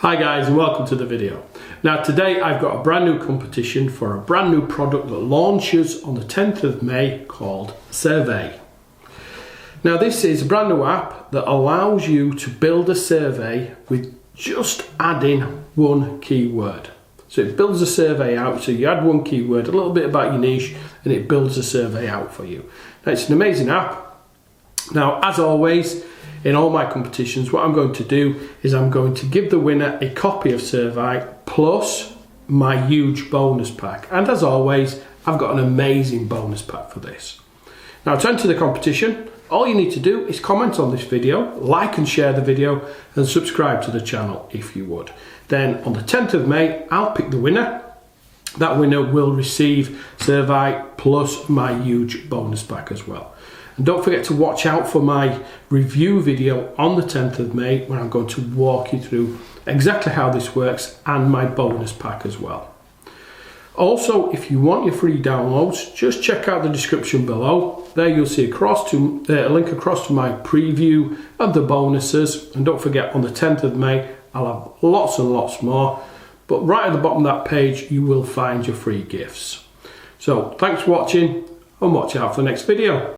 Hi guys and welcome to the video. Now today I've got a brand new competition for a brand new product that launches on the 10th of May called Survai. Now this is a brand new app that allows you to build a survey with just adding one keyword. So it builds a survey out, so you add one keyword, a little bit about your niche, and it builds a survey out for you. Now it's an amazing app. Now as always, in all my competitions, what I'm going to do is I'm going to give the winner a copy of Survai plus my huge bonus pack. And as always, I've got an amazing bonus pack for this. Now to enter the competition, all you need to do is comment on this video, like and share the video, and subscribe to the channel if you would. Then on the 10th of May, I'll pick the winner. That winner will receive Survai plus my huge bonus pack as well. And don't forget to watch out for my review video on the 10th of May where I'm going to walk you through exactly how this works and my bonus pack as well. Also, if you want your free downloads, just check out the description below. There you'll see a link across to my preview of the bonuses. And don't forget, on the 10th of May, I'll have lots and lots more. But right at the bottom of that page, you will find your free gifts. So thanks for watching and watch out for the next video.